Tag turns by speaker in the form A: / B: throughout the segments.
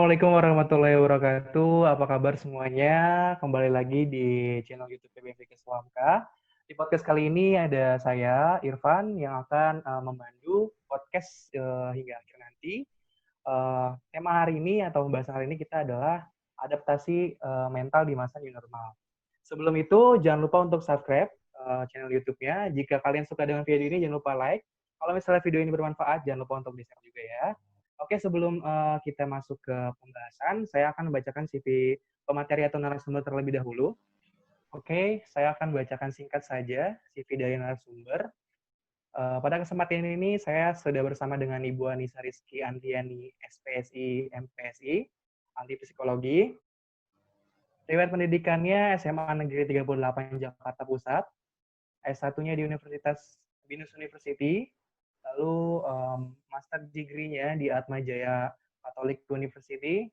A: Assalamualaikum warahmatullahi wabarakatuh. Apa kabar semuanya? Kembali lagi di channel YouTube PBMP Keslamka. Di podcast kali ini ada saya, Irfan, yang akan memandu podcast hingga akhir nanti. Tema hari ini atau pembahasan hari ini kita adalah adaptasi mental di masa new normal. Sebelum itu, jangan lupa untuk subscribe channel YouTube-nya. Jika kalian suka dengan video ini, jangan lupa like. Kalau misalnya video ini bermanfaat, jangan lupa untuk di-share juga ya. Oke, sebelum kita masuk ke pembahasan, saya akan membacakan CV pemateri atau narasumber terlebih dahulu. Oke, saya akan bacakan singkat saja CV dari narasumber. Pada kesempatan ini, saya sudah bersama dengan Ibu Anissa Rizky Antiani, SPSI, MPSI, ahli psikologi. Riwayat pendidikannya SMA Negeri 38 Jakarta Pusat, S1-nya di Universitas Binus University, lalu master degree-nya di Atma Jaya Catholic University,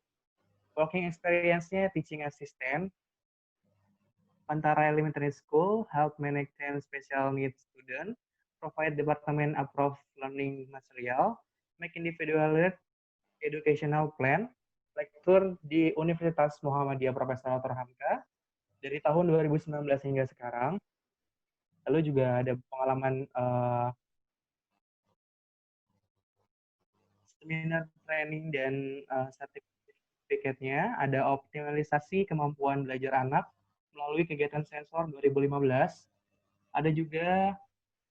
A: working experience-nya teaching assistant, antara elementary school, help manage 10 special needs student, provide department approved learning material, make individual educational plan, lecture di Universitas Muhammadiyah Profesor Dr. Hamka dari tahun 2019 hingga sekarang. Lalu juga ada pengalaman seminar training dan sertifikatnya, ada optimalisasi kemampuan belajar anak melalui kegiatan sensor 2015, ada juga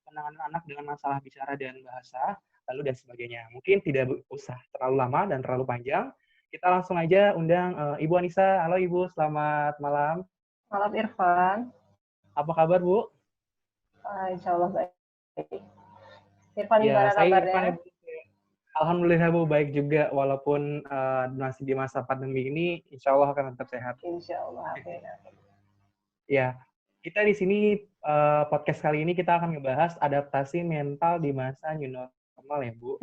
A: penanganan anak dengan masalah bicara dan bahasa, lalu dan sebagainya. Mungkin tidak usah terlalu lama dan terlalu panjang, kita langsung aja undang Ibu Anissa. Halo Ibu, selamat malam.
B: Malam Irfan.
A: Apa kabar Bu?
B: Insya Allah baik. Irfan
A: Ya,
B: gimana
A: saya Irfan
B: kabarnya?
A: ya Bu. Alhamdulillah Bu, baik juga. Walaupun masih di masa pandemi ini, insya Allah akan tetap sehat.
B: Insya Allah.
A: Ya, kita di sini podcast kali ini kita akan ngebahas adaptasi mental di masa new normal ya Bu.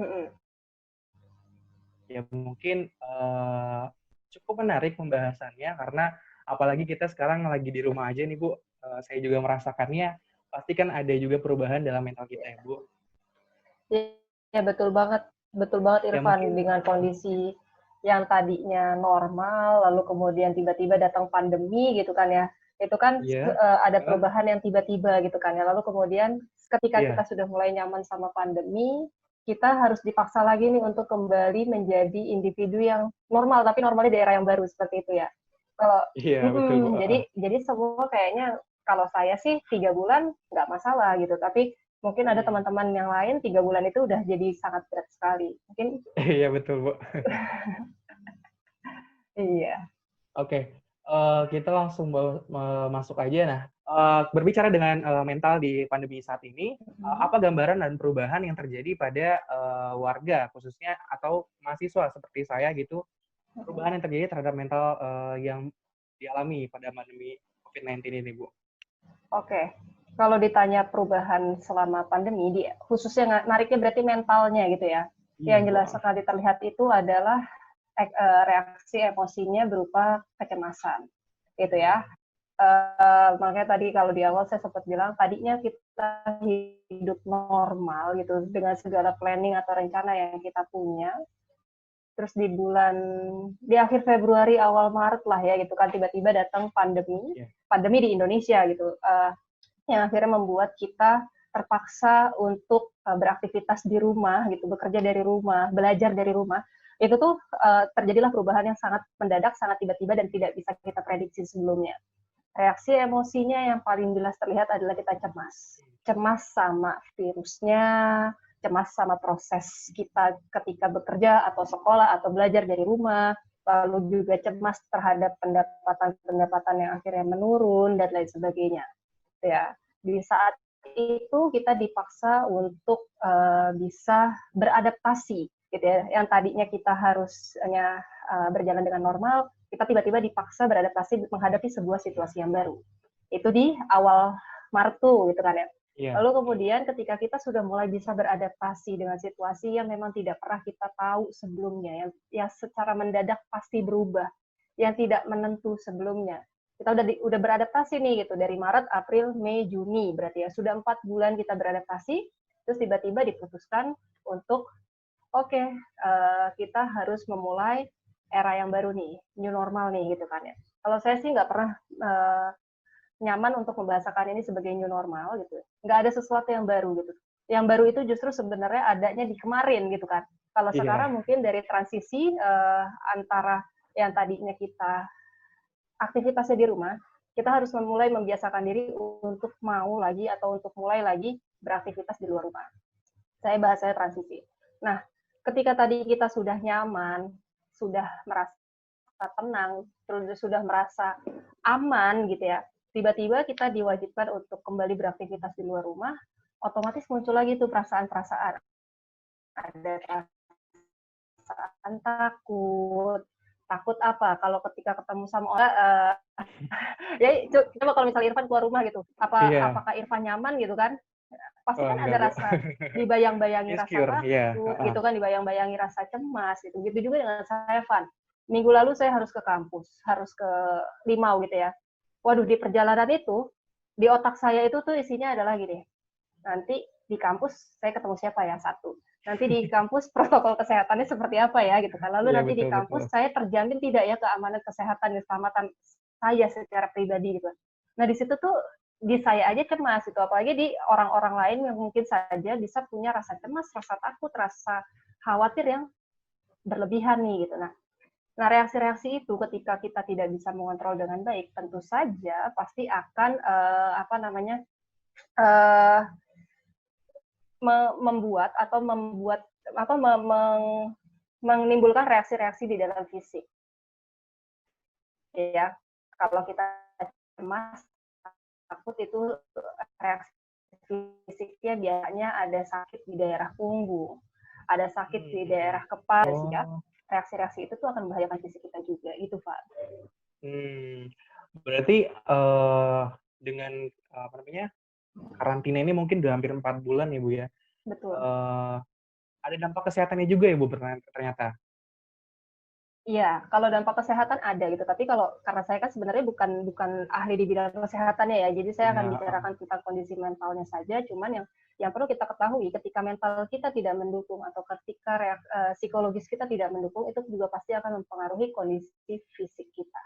A: Ya mungkin cukup menarik pembahasannya karena apalagi kita sekarang lagi di rumah aja nih Bu. Saya juga merasakannya. Pasti kan ada juga perubahan dalam mental kita ya Bu.
B: Ya betul banget
A: Ya
B: Irfan,
A: mungkin
B: dengan kondisi yang tadinya normal, lalu kemudian tiba-tiba datang pandemi gitu kan ya. Itu kan
A: iya,
B: ada perubahan yang tiba-tiba gitu kan ya. Lalu kemudian ketika kita
A: iya,
B: sudah mulai nyaman sama pandemi, kita harus dipaksa lagi nih untuk kembali menjadi individu yang normal, tapi normalnya di era yang baru seperti itu ya. Kalau
A: iya betul Bu.
B: jadi semua kayaknya kalau saya sih 3 bulan nggak masalah gitu, tapi mungkin ada teman-teman yang lain 3 bulan itu udah jadi sangat berat sekali. Mungkin
A: Iya betul Bu.
B: iya.
A: Oke, kita langsung masuk aja. Nah, berbicara dengan mental di pandemi saat ini, apa gambaran dan perubahan yang terjadi pada warga, khususnya atau mahasiswa seperti saya gitu, perubahan yang terjadi terhadap mental yang dialami pada pandemi COVID-19 ini, Bu?
B: Oke. Kalau ditanya perubahan selama pandemi, khususnya nariknya berarti mentalnya gitu ya.
A: Iya,
B: Yang
A: Bu.
B: jelas sekali terlihat itu adalah reaksi emosinya berupa kecemasan, gitu ya. Makanya tadi kalau di awal saya sempat bilang, tadinya kita hidup normal gitu dengan segala planning atau rencana yang kita punya. Terus di akhir Februari awal Maret lah ya gitu kan, tiba-tiba datang
A: Yeah.
B: pandemi di Indonesia gitu, yang akhirnya membuat kita terpaksa untuk beraktivitas di rumah gitu, bekerja dari rumah, belajar dari rumah. Itu tuh terjadilah perubahan yang sangat mendadak, sangat tiba-tiba dan tidak bisa kita prediksi sebelumnya. Reaksi emosinya yang paling jelas terlihat adalah kita cemas sama virusnya, cemas sama proses kita ketika bekerja atau sekolah atau belajar dari rumah, lalu juga cemas terhadap pendapatan yang akhirnya menurun dan lain sebagainya. Ya, di saat itu kita dipaksa untuk bisa beradaptasi, gitu ya. Yang tadinya kita harusnya berjalan dengan normal, kita tiba-tiba dipaksa beradaptasi menghadapi sebuah situasi yang baru. Itu di awal Maret tuh, gitu kan ya.
A: Iya.
B: Lalu kemudian ketika kita sudah mulai bisa beradaptasi dengan situasi yang memang tidak pernah kita tahu sebelumnya, yang secara mendadak pasti berubah, yang tidak menentu sebelumnya. Kita udah beradaptasi nih gitu dari Maret, April, Mei, Juni, berarti ya sudah 4 bulan kita beradaptasi, terus tiba-tiba diputuskan untuk oke, kita harus memulai era yang baru nih, new normal nih gitu kan ya. Kalau saya sih nggak pernah nyaman untuk membahasakan ini sebagai new normal gitu. Nggak ada sesuatu yang baru gitu. Yang baru itu justru sebenarnya adanya di kemarin gitu kan. Kalau
A: Iya.
B: sekarang mungkin dari transisi antara yang tadinya kita aktivitasnya di rumah, kita harus memulai membiasakan diri untuk mau lagi atau untuk mulai lagi beraktivitas di luar rumah. Saya bahasanya transisi. Nah, ketika tadi kita sudah nyaman, sudah merasa tenang, terus sudah merasa aman gitu ya, tiba-tiba kita diwajibkan untuk kembali beraktivitas di luar rumah, otomatis muncul lagi tuh perasaan-perasaan. Ada perasaan takut. Takut apa? Kalau ketika ketemu sama orang, ya coba kalau misalnya Irfan keluar rumah gitu,
A: Iya.
B: apakah Irfan nyaman gitu kan? Pasti
A: Oh,
B: kan
A: enggak,
B: ada
A: Bu.
B: rasa dibayang-bayangi rasa
A: Insecure, iya.
B: takut
A: Heeh.
B: gitu kan, dibayang-bayangi rasa cemas gitu. Gitu juga dengan saya, Van. Minggu lalu saya harus ke kampus, harus ke Limau gitu ya. Waduh, di perjalanan itu, di otak saya itu tuh isinya adalah gini, nanti di kampus saya ketemu siapa ya, satu. Nanti di kampus protokol kesehatannya seperti apa ya gitu kan. Lalu
A: Iya,
B: nanti di
A: betul betul.
B: kampus saya terjamin tidak ya keamanan kesehatan dan keselamatan saya secara pribadi gitu. Nah di situ tuh di saya aja cemas itu, apalagi di orang-orang lain yang mungkin saja bisa punya rasa cemas, rasa takut, rasa khawatir yang berlebihan nih gitu. Nah reaksi-reaksi itu ketika kita tidak bisa mengontrol dengan baik, tentu saja pasti akan apa namanya uh, membuat atau membuat apa menimbulkan reaksi-reaksi di dalam fisik ya. Kalau kita cemas, takut itu reaksi fisiknya biasanya ada sakit di daerah punggung, ada sakit di daerah kepala sih ya.
A: Oh.
B: Reaksi-reaksi itu tuh akan membahayakan fisik kita juga gitu, Pak.
A: Berarti dengan apa namanya karantina ini mungkin udah hampir 4 bulan ya Bu ya.
B: Betul.
A: Ada dampak kesehatannya juga ya Bu ternyata.
B: Iya, kalau dampak kesehatan ada gitu. Tapi kalau karena saya kan sebenarnya bukan bukan ahli di bidang kesehatannya ya, jadi saya akan
A: Iya.
B: bicarakan tentang kondisi mentalnya saja. Cuman yang perlu kita ketahui, ketika mental kita tidak mendukung atau ketika psikologis kita tidak mendukung, itu juga pasti akan mempengaruhi kondisi fisik kita.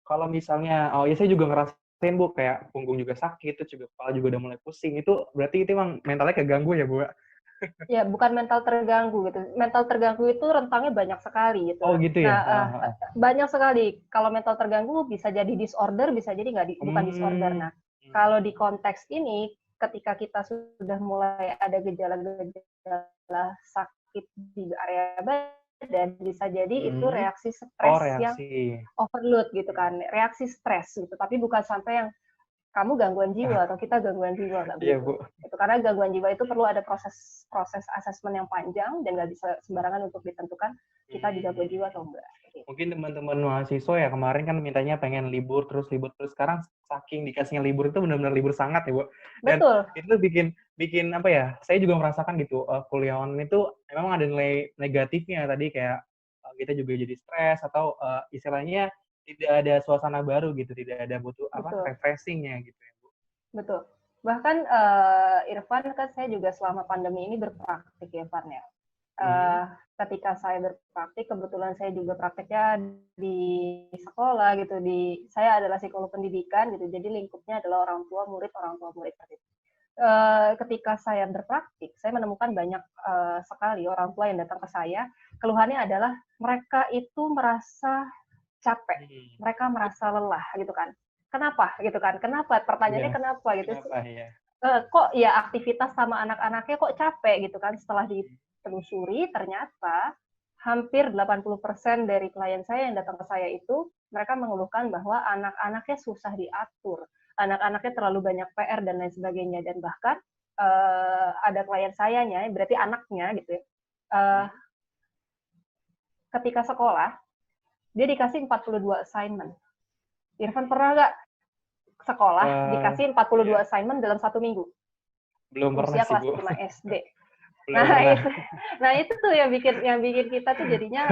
A: Kalau misalnya, oh ya saya juga ngerasain Bu, kayak punggung juga sakit, terus juga kepala juga udah mulai pusing. Itu berarti itu emang mentalnya keganggu ya Bu?
B: Ya, bukan mental terganggu gitu. Mental terganggu itu rentangnya banyak sekali gitu.
A: Oh gitu ya?
B: Nah, banyak sekali. Kalau mental terganggu bisa jadi disorder, bisa jadi bukan disorder. Nah, kalau di konteks ini, ketika kita sudah mulai ada gejala-gejala sakit di area badan, bisa jadi itu reaksi
A: Oh,
B: stres yang
A: reaksi.
B: overload gitu kan. Reaksi stres gitu. Tapi bukan sampai yang kamu gangguan jiwa atau kita gangguan jiwa, nggak
A: Iya
B: begitu.
A: Bu.
B: Itu karena gangguan jiwa itu perlu ada proses asesmen yang panjang dan nggak bisa sembarangan untuk ditentukan kita digangguan jiwa atau enggak. Gitu.
A: Mungkin teman-teman mahasiswa ya kemarin kan mintanya pengen libur terus. Sekarang saking dikasihnya libur itu benar-benar libur sangat ya Bu. Dan
B: Betul.
A: itu bikin apa ya? Saya juga merasakan gitu kuliah online itu memang ada nilai negatifnya tadi kayak kita juga jadi stres atau istilahnya tidak ada suasana baru gitu, tidak ada butuh apa
B: Betul.
A: refreshingnya gitu ya Bu.
B: Betul. Bahkan Irfan kan saya juga selama pandemi ini berpraktik ya Irfan ya. Ketika saya berpraktik, kebetulan saya juga prakteknya di sekolah gitu. Saya adalah psikolog pendidikan gitu, jadi lingkupnya adalah orang tua murid gitu. Ketika saya berpraktik, saya menemukan banyak sekali orang tua yang datang ke saya. Keluhannya adalah mereka itu merasa capek, mereka merasa lelah gitu kan. Kenapa gitu kan? Kenapa? Pertanyaannya kenapa gitu?
A: Kenapa ya?
B: Kok ya aktivitas sama anak-anaknya kok capek gitu kan? Setelah ditelusuri, ternyata hampir 80% dari klien saya yang datang ke saya itu mereka mengeluhkan bahwa anak-anaknya susah diatur, anak-anaknya terlalu banyak PR dan lain sebagainya, dan bahkan ada klien sayanya, berarti anaknya gitu ya, ketika sekolah dia dikasih 42 assignment. Irfan pernah nggak sekolah dikasih 42 assignment dalam 1 minggu?
A: Belum pernah
B: Usia
A: sih
B: kelas
A: Bu.
B: 5 SD.
A: Belum pernah.
B: Itu tuh yang bikin kita tuh jadinya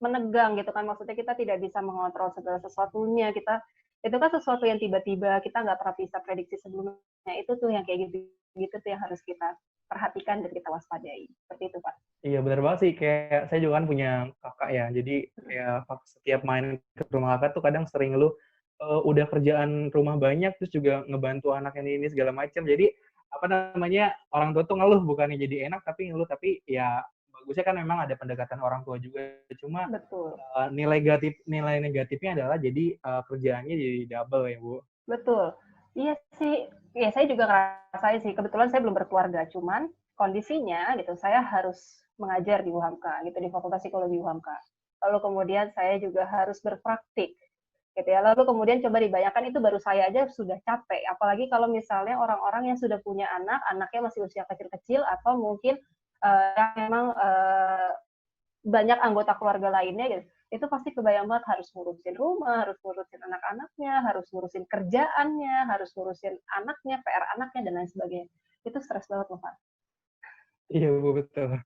B: menegang gitu kan. Maksudnya kita tidak bisa mengontrol segala sesuatunya. Itu kan sesuatu yang tiba-tiba kita nggak pernah bisa prediksi sebelumnya. Itu tuh yang kayak gitu tuh yang harus kita perhatikan dan kita waspadai. Seperti itu, Pak.
A: Iya benar banget sih, kayak saya juga kan punya kakak ya, jadi kayak setiap main ke rumah kakak tuh kadang sering ngeluh, udah kerjaan rumah banyak, terus juga ngebantu anaknya ini segala macam. Jadi apa namanya, orang tua tuh ngeluh bukannya jadi enak tapi ngeluh, tapi ya bagusnya kan memang ada pendekatan orang tua juga. Cuma
B: Betul.
A: nilai negatifnya adalah jadi kerjaannya jadi double ya Bu.
B: Betul. Iya sih. Ya saya juga ngerasain sih. Kebetulan saya belum berkeluarga, cuman kondisinya gitu, saya harus mengajar di UHAMKA gitu, di Fakultas Psikologi UHAMKA. Lalu kemudian saya juga harus berpraktik gitu ya. Lalu kemudian coba dibayangkan itu baru saya aja sudah capek. Apalagi kalau misalnya orang-orang yang sudah punya anak, anaknya masih usia kecil-kecil atau mungkin yang memang banyak anggota keluarga lainnya gitu, itu pasti kebayang banget harus ngurusin rumah, harus ngurusin anak-anaknya, harus ngurusin kerjaannya, harus ngurusin anaknya, PR anaknya, dan lain sebagainya. Itu stres banget loh, Pak.
A: Iya Bu, betul.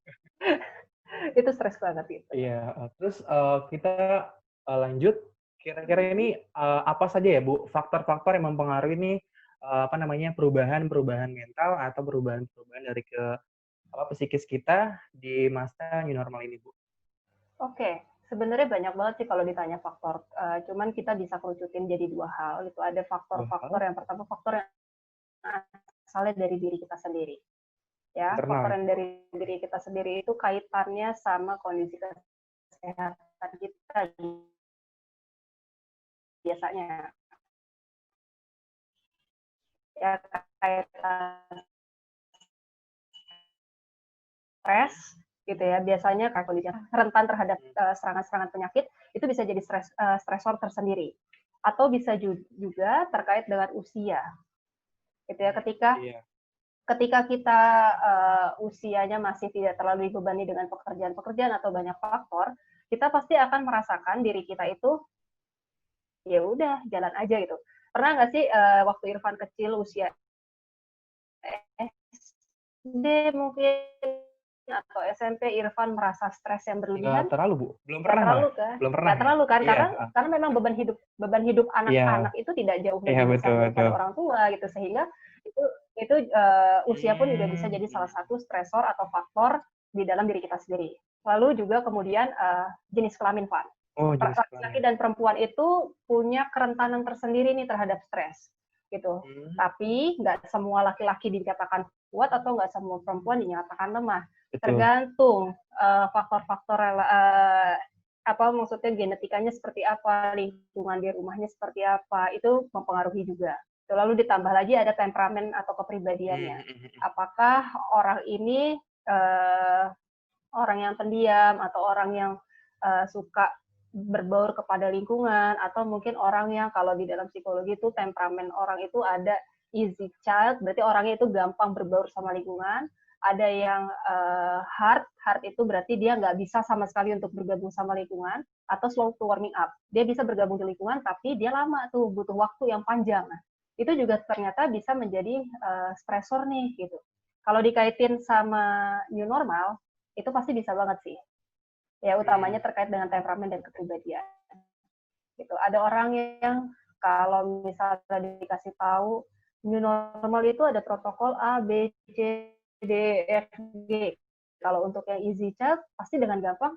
B: Itu stres banget gitu.
A: Iya, terus kita lanjut, kira-kira ini apa saja ya Bu, faktor-faktor yang mempengaruhi nih, apa namanya, perubahan-perubahan mental atau perubahan-perubahan dari psikis kita di masa new normal ini Bu?
B: Oke, sebenarnya banyak banget sih kalau ditanya faktor, cuman kita bisa kerucutin jadi dua hal gitu. Ada
A: Dua
B: faktor-faktor,
A: hal,
B: yang pertama faktor yang asalnya dari diri kita sendiri. Ya,
A: internal
B: faktor
A: ya
B: yang
A: Bu?
B: dari diri kita sendiri itu kaitannya sama kondisi kesehatan kita biasanya. Ya, kaitan stres gitu ya, biasanya kayak kondisi rentan terhadap serangan-serangan penyakit itu bisa jadi stresor tersendiri, atau bisa juga terkait dengan usia gitu ya. ketika
A: Iya,
B: ketika kita usianya masih tidak terlalu dibebani dengan pekerjaan-pekerjaan atau banyak faktor, kita pasti akan merasakan diri kita itu ya udah jalan aja gitu. Pernah nggak sih waktu Irfan kecil usia SD mungkin atau SMP, Irfan merasa stres yang
A: nggak
B: berlebihan?
A: terlalu Bu, belum
B: Nggak
A: pernah malah,
B: terlalu kan?
A: belum pernah
B: Nggak
A: ya?
B: terlalu kan?
A: Iya,
B: Karena memang beban hidup
A: iya,
B: anak-anak itu tidak jauh
A: iya
B: lebih besar
A: betul
B: daripada
A: betul.
B: orang tua gitu, sehingga itu usia pun juga bisa jadi salah satu stresor atau faktor di dalam diri kita sendiri. Lalu juga kemudian jenis kelamin, Pak.
A: Oh jenis
B: Laki-laki
A: kelamin.
B: dan perempuan itu punya kerentanan tersendiri nih terhadap stres gitu.
A: Hmm,
B: Tapi nggak semua laki-laki dinyatakan kuat atau nggak semua perempuan dinyatakan lemah.
A: betul.
B: Tergantung faktor-faktor apa maksudnya genetikanya seperti apa, lingkungan di rumahnya seperti apa, itu mempengaruhi juga. Lalu ditambah lagi ada temperamen atau kepribadiannya.
A: Hmm, hmm, hmm.
B: Apakah orang ini orang yang pendiam atau orang yang suka berbaur kepada lingkungan, atau mungkin orang yang kalau di dalam psikologi itu temperamen orang itu ada easy child, berarti orangnya itu gampang berbaur sama lingkungan. Ada yang hard itu berarti dia nggak bisa sama sekali untuk bergabung sama lingkungan, atau slow to warming up. Dia bisa bergabung di lingkungan, tapi dia lama tuh, butuh waktu yang panjang. Nah, itu juga ternyata bisa menjadi stresor nih gitu. Kalau dikaitin sama new normal, itu pasti bisa banget sih. Ya, utamanya terkait dengan temperamen dan kepribadian. Gitu. Ada orang yang kalau misalnya dikasih tahu new normal itu ada protokol A, B, C, D, F, G. Kalau untuk yang easy child pasti dengan gampang,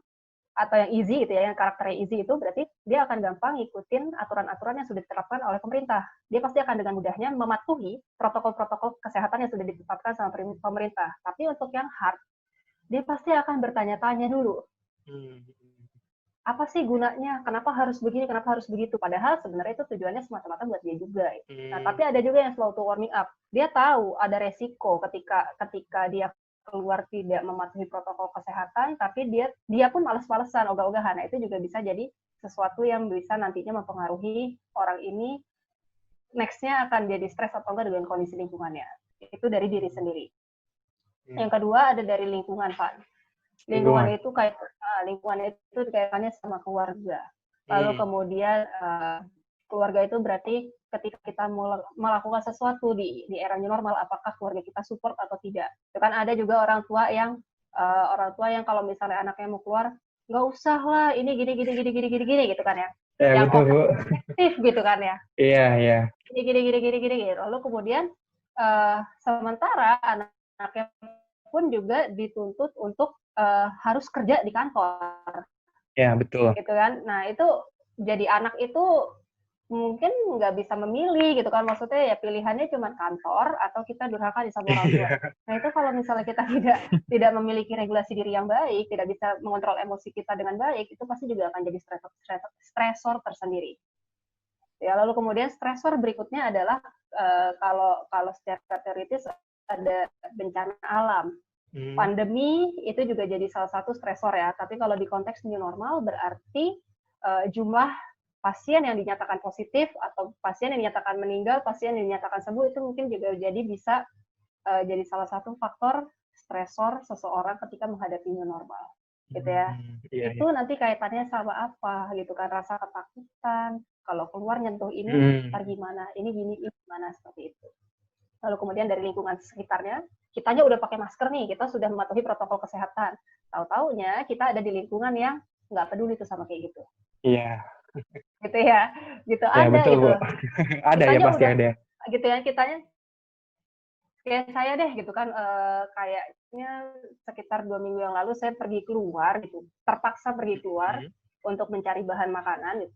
B: atau yang easy gitu ya, yang karakternya easy itu berarti dia akan gampang ngikutin aturan-aturan yang sudah ditetapkan oleh pemerintah. Dia pasti akan dengan mudahnya mematuhi protokol-protokol kesehatan yang sudah ditetapkan sama pemerintah. Tapi untuk yang hard, dia pasti akan bertanya-tanya dulu,
A: Hmm.
B: apa sih gunanya? Kenapa harus begini? Kenapa harus begitu? Padahal sebenarnya itu tujuannya semata-mata buat dia juga. Nah,
A: Hmm.
B: tapi ada juga yang slow to warming up. Dia tahu ada resiko ketika dia keluar tidak mematuhi protokol kesehatan, tapi dia pun males-malesan, ogah-ogahan. Nah, itu juga bisa jadi sesuatu yang bisa nantinya mempengaruhi orang ini next-nya akan jadi stres atau enggak dengan kondisi lingkungannya. Itu dari diri sendiri.
A: Hmm.
B: Yang kedua ada dari lingkungan, Pak. Lingkungan
A: Lingkungan.
B: itu kaitannya sama keluarga. Lalu
A: Hmm.
B: kemudian keluarga itu berarti ketika kita melakukan sesuatu di era new normal, apakah keluarga kita support atau tidak. Itu kan ada juga orang tua yang kalau misalnya anaknya mau keluar, nggak usah lah, ini gini gitu kan ya.
A: Ya
B: Yang
A: betul Bu.
B: overprotective gitu kan ya.
A: Iya iya.
B: Gini. Lalu kemudian sementara anaknya pun juga dituntut untuk harus kerja di kantor.
A: Ya, betul.
B: Gitu kan. Nah, itu jadi anak itu mungkin nggak bisa memilih gitu kan, maksudnya ya pilihannya cuma kantor atau kita durhaka sama orang tua. Nah itu kalau misalnya kita tidak memiliki regulasi diri yang baik, tidak bisa mengontrol emosi kita dengan baik, itu pasti juga akan jadi stresor tersendiri. Ya, lalu kemudian stresor berikutnya adalah kalau secara teoritis ada bencana alam. Pandemi itu juga jadi salah satu stresor ya, tapi kalau di konteks new normal berarti jumlah pasien yang dinyatakan positif atau pasien yang dinyatakan meninggal, pasien yang dinyatakan sembuh itu mungkin juga jadi bisa jadi salah satu faktor stresor seseorang ketika menghadapi new normal, gitu ya. Itu nanti kaitannya sama apa, gitu kan, rasa ketakutan, kalau keluar nyentuh ini, ntar gimana, ini gimana, seperti itu. Lalu kemudian dari lingkungan sekitarnya, kitanya udah pakai masker nih, kita sudah mematuhi protokol kesehatan. Tahu-taunya kita ada di lingkungan yang nggak peduli tuh sama kayak gitu.
A: Iya.
B: Gitu ya, gitu
A: Ya,
B: ada
A: betul,
B: gitu.
A: Bu. Ada ya, pasti ada.
B: Gitu ya, kitanya kayak saya deh gitu kan, kayaknya sekitar 2 minggu yang lalu saya pergi keluar gitu, terpaksa pergi keluar untuk mencari bahan makanan gitu.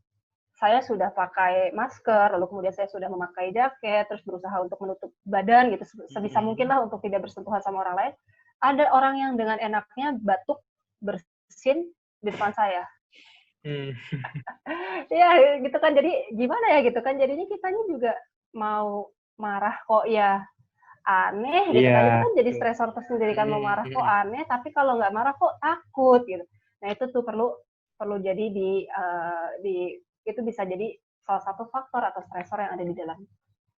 B: Saya sudah pakai masker, lalu kemudian saya sudah memakai jaket, terus berusaha untuk menutup badan gitu, sebisa mungkin lah untuk tidak bersentuhan sama orang lain. Ada orang yang dengan enaknya batuk bersin di depan saya. Ya gitu kan, jadi gimana ya gitu kan, jadinya kitanya juga mau marah kok ya aneh gitu kan, itu kan jadi stresor tersendiri kan, mau marah kok aneh, tapi kalau nggak marah kok takut gitu. Nah itu tuh perlu jadi itu bisa jadi salah satu faktor atau stresor yang ada di dalam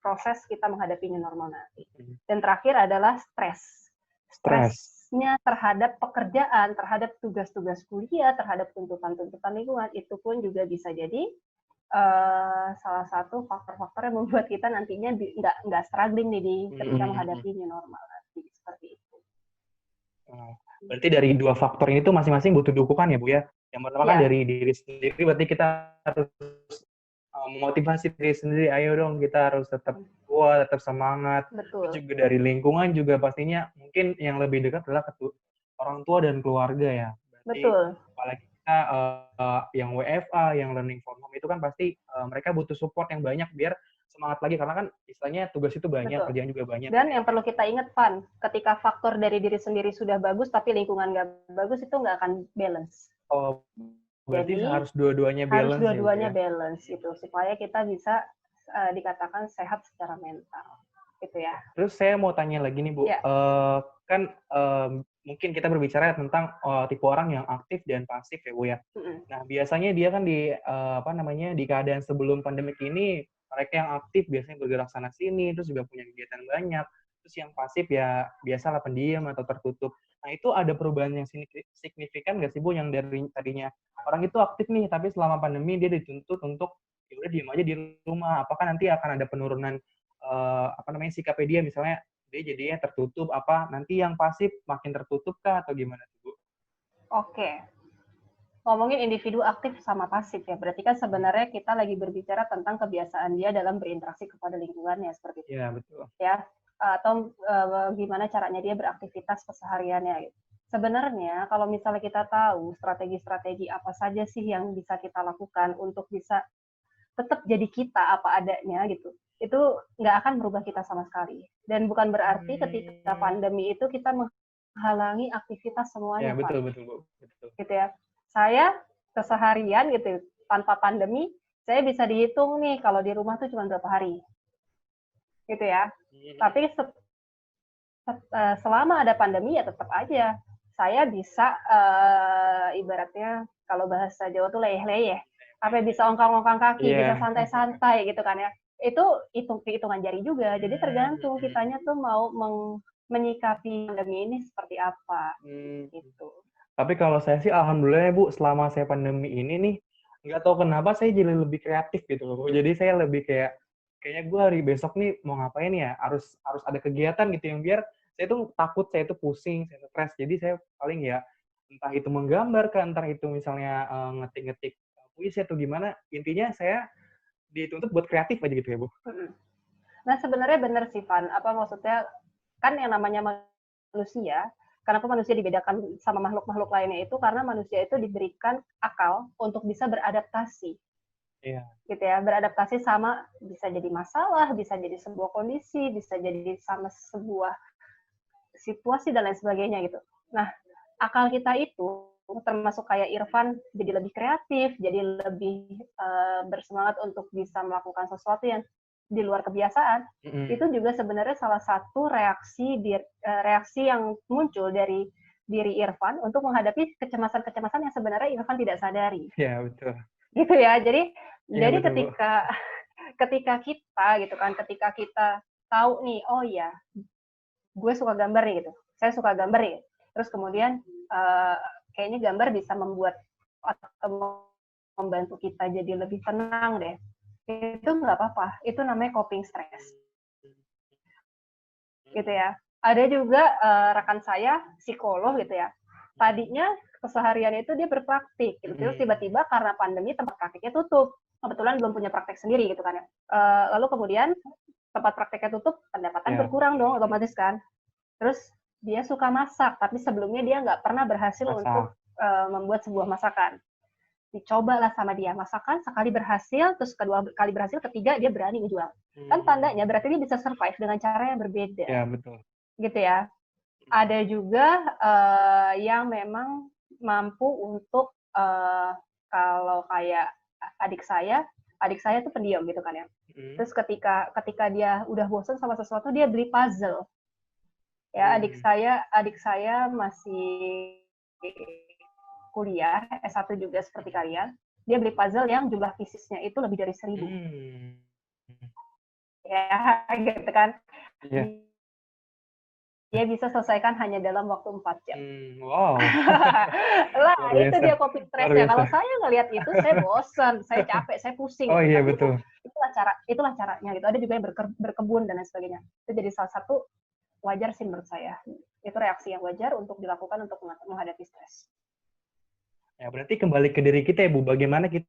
B: proses kita menghadapi new normal nanti. Dan terakhir adalah stres. Stresnya terhadap pekerjaan, terhadap tugas-tugas kuliah, terhadap tuntutan-tuntutan lingkungan, itu pun juga bisa jadi salah satu faktor-faktor yang membuat kita nantinya nggak struggling nih ketika menghadapi new normal nanti, seperti itu.
A: Berarti dari dua faktor ini tuh masing-masing butuh dukungan ya, Bu ya? Yang pertama kan dari diri sendiri, berarti kita harus memotivasi diri sendiri, ayo dong kita harus tetap kuat, tetap semangat.
B: Betul.
A: Terus juga dari lingkungan juga pastinya mungkin yang lebih dekat adalah orang tua dan keluarga ya. Berarti,
B: betul.
A: Apalagi kita yang WFA, yang learning from home itu kan pasti mereka butuh support yang banyak biar semangat lagi, karena kan istilahnya tugas itu banyak,
B: Betul.
A: kerjaan juga banyak.
B: Dan yang perlu kita ingat, Van, ketika faktor dari diri sendiri sudah bagus tapi lingkungan nggak bagus, itu nggak akan balance.
A: Oh, berarti
B: jadi
A: harus dua-duanya balance.
B: Harus dua-duanya balance gitu, supaya kita bisa dikatakan sehat secara mental, gitu ya.
A: Terus saya mau tanya lagi nih, Bu.
B: Ya.
A: Kan mungkin kita berbicara tentang tipe orang yang aktif dan pasif ya, Bu ya. Nah, biasanya dia kan di keadaan sebelum pandemik ini, mereka yang aktif biasanya bergerak sana sini, terus juga punya kegiatan banyak. Terus yang pasif ya biasalah pendiam atau tertutup. Nah, itu ada perubahan yang signifikan nggak sih, Bu, yang dari tadinya orang itu aktif nih, tapi selama pandemi dia dituntut untuk ya udah diam aja di rumah. Apakah nanti akan ada penurunan sikapnya dia, misalnya dia jadinya tertutup, nanti yang pasif makin tertutup kah atau gimana tuh, Bu?
B: Oke. Ngomongin individu aktif sama pasif ya, berarti kan sebenarnya kita lagi berbicara tentang kebiasaan dia dalam berinteraksi kepada lingkungannya, seperti itu.
A: Iya, betul.
B: Ya, atau gimana caranya dia beraktivitas kesehariannya gitu. Sebenarnya kalau misalnya kita tahu strategi-strategi apa saja sih yang bisa kita lakukan untuk bisa tetap jadi kita apa adanya gitu, itu nggak akan merubah kita sama sekali. Dan bukan berarti ketika pandemi itu kita menghalangi aktivitas semuanya.
A: Ya, betul, Bu. Betul.
B: Gitu ya. Saya keseharian gitu, tanpa pandemi, saya bisa dihitung nih kalau di rumah tuh cuma berapa hari. Gitu ya. Tapi selama ada pandemi ya tetap aja saya bisa ibaratnya kalau bahasa Jawa tuh leyeh-leyeh, apa bisa ongkang-ongkang kaki, bisa santai-santai gitu kan ya. Itu hitungan jari juga. Jadi tergantung kitanya tuh mau menyikapi pandemi ini seperti apa gitu.
A: Tapi kalau saya sih alhamdulillah ya, Bu, selama saya pandemi ini nih nggak tahu kenapa saya jadi lebih kreatif gitu loh, Bu. Jadi saya lebih kayaknya gue hari besok nih mau ngapain ya, harus ada kegiatan gitu yang biar saya tuh takut, saya tuh pusing, saya stres. Jadi saya paling ya entah itu menggambar kan, entah itu misalnya ngetik-ngetik puisi atau gimana, intinya saya dituntut buat kreatif aja gitu ya, Bu.
B: Nah sebenarnya benar sih, Van, apa maksudnya kan yang namanya manusia Kenapa manusia dibedakan sama makhluk-makhluk lainnya itu karena manusia itu diberikan akal untuk bisa beradaptasi.
A: Iya.
B: Gitu ya, beradaptasi sama bisa jadi masalah, bisa jadi sebuah kondisi, bisa jadi sama sebuah situasi dan lain sebagainya gitu. Nah, akal kita itu termasuk kayak Irfan jadi lebih kreatif, jadi lebih bersemangat untuk bisa melakukan sesuatu yang di luar kebiasaan. Itu juga sebenarnya salah satu reaksi yang muncul dari diri Irfan untuk menghadapi kecemasan-kecemasan yang sebenarnya Irfan tidak sadari.
A: Iya, betul.
B: Gitu ya. Jadi
A: Iya, betul, Bu.
B: ketika kita gitu kan, ketika kita tahu nih, oh ya, gue suka gambar nih gitu. Saya suka gambar nih. Terus kemudian kayaknya gambar bisa membuat atau membantu kita jadi lebih tenang deh. Itu nggak apa-apa. Itu namanya coping stress. Gitu ya. Ada juga rekan saya, psikolog gitu ya. Tadinya keseharian itu dia berpraktik. Gitu. Terus tiba-tiba karena pandemi tempat praktiknya tutup. Kebetulan belum punya praktek sendiri gitu kan ya. Lalu kemudian tempat prakteknya tutup, pendapatan berkurang dong otomatis kan. Terus dia suka masak, tapi sebelumnya dia nggak pernah berhasil untuk membuat sebuah masakan. Dicobalah sama dia masakan, sekali berhasil, terus kedua kali berhasil, ketiga dia berani ngejual. Kan tandanya berarti dia bisa survive dengan cara yang berbeda.
A: Ya, betul.
B: Gitu ya. Ada juga yang memang mampu untuk kalau kayak adik saya tuh pendiam gitu kan ya. Terus ketika dia udah bosan sama sesuatu, dia beli puzzle. Ya, adik saya masih kuliah, S1 juga seperti kalian. Dia beli puzzle yang jumlah piecesnya itu lebih dari 1000. Ya, gitu kan. Dia bisa selesaikan hanya dalam waktu 4 jam.
A: Wow.
B: Lah, itu dia coping stress-nya. Kalau saya ngelihat itu, saya bosan, saya capek, saya pusing.
A: Oh
B: gitu.
A: iya,
B: Tapi
A: betul.
B: Itulah caranya gitu. Ada juga yang berkebun dan lain sebagainya. Itu jadi salah satu wajar sih menurut saya. Itu reaksi yang wajar untuk dilakukan untuk menghadapi stres.
A: Ya, berarti kembali ke diri kita ya, Bu. Bagaimana kita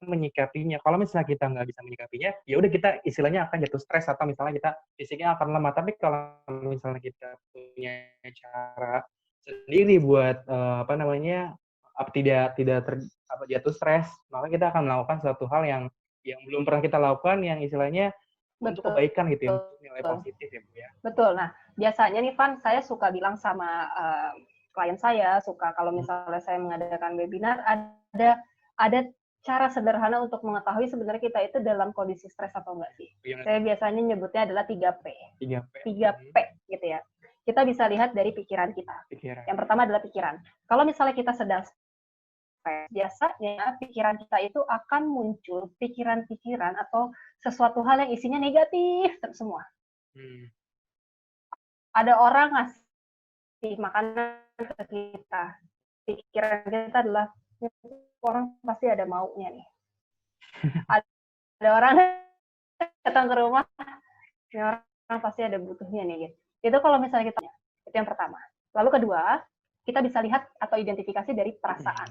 A: menyikapinya. Kalau misalnya kita nggak bisa menyikapinya, ya udah kita istilahnya akan jatuh stres atau misalnya kita fisiknya akan lemah. Tapi kalau misalnya kita punya cara sendiri buat tidak jatuh stres, maka kita akan melakukan suatu hal yang belum pernah kita lakukan, yang istilahnya untuk kebaikan gitu ya, untuk nilai positif ya, Bu ya.
B: Betul. Nah, biasanya nih Van, saya suka bilang sama klien saya, kalau misalnya saya mengadakan webinar, ada cara sederhana untuk mengetahui sebenarnya kita itu dalam kondisi stres atau enggak sih. Saya biasanya nyebutnya adalah 3P. 3P gitu ya. Kita bisa lihat dari pikiran kita. Yang pertama adalah pikiran. Kalau misalnya kita sedang stres, biasanya pikiran kita itu akan muncul pikiran-pikiran atau sesuatu hal yang isinya negatif semua. Ada orang ngasih makanan ke kita. Pikiran kita adalah, orang pasti ada maunya nih. Ada orang datang ke rumah, ini orang pasti ada butuhnya nih gitu. Itu kalau misalnya kita, itu yang pertama. Lalu kedua, kita bisa lihat atau identifikasi dari perasaan.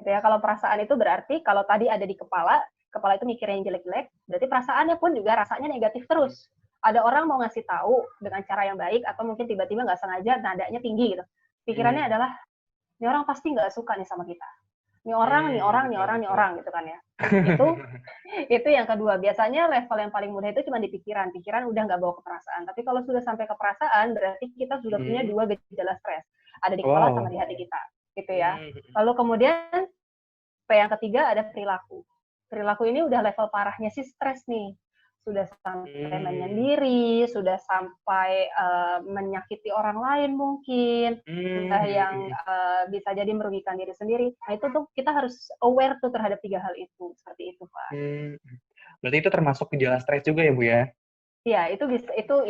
B: Gitu ya, kalau perasaan itu berarti kalau tadi ada di kepala itu mikirnya yang jelek-jelek, berarti perasaannya pun juga rasanya negatif terus. Ada orang mau ngasih tahu dengan cara yang baik atau mungkin tiba-tiba nggak sengaja nadanya tinggi gitu. Pikirannya adalah, ini orang pasti nggak suka nih sama kita. Ini orang gitu kan ya. Itu yang kedua. Biasanya level yang paling mudah itu cuma di pikiran. Pikiran udah nggak bawa ke perasaan. Tapi kalau sudah sampai ke perasaan, berarti kita sudah punya 2 gejala stres. Ada di kepala sama di hati kita. Gitu ya. Lalu kemudian, yang ketiga ada perilaku. Perilaku ini udah level parahnya sih stres nih. Sudah sampai menyendiri, sudah sampai menyakiti orang lain mungkin, yang bisa jadi merugikan diri sendiri. Nah itu tuh kita harus aware tuh terhadap 3 hal itu, seperti itu Pak.
A: Berarti itu termasuk gejala stres juga ya Bu ya?
B: Iya, itu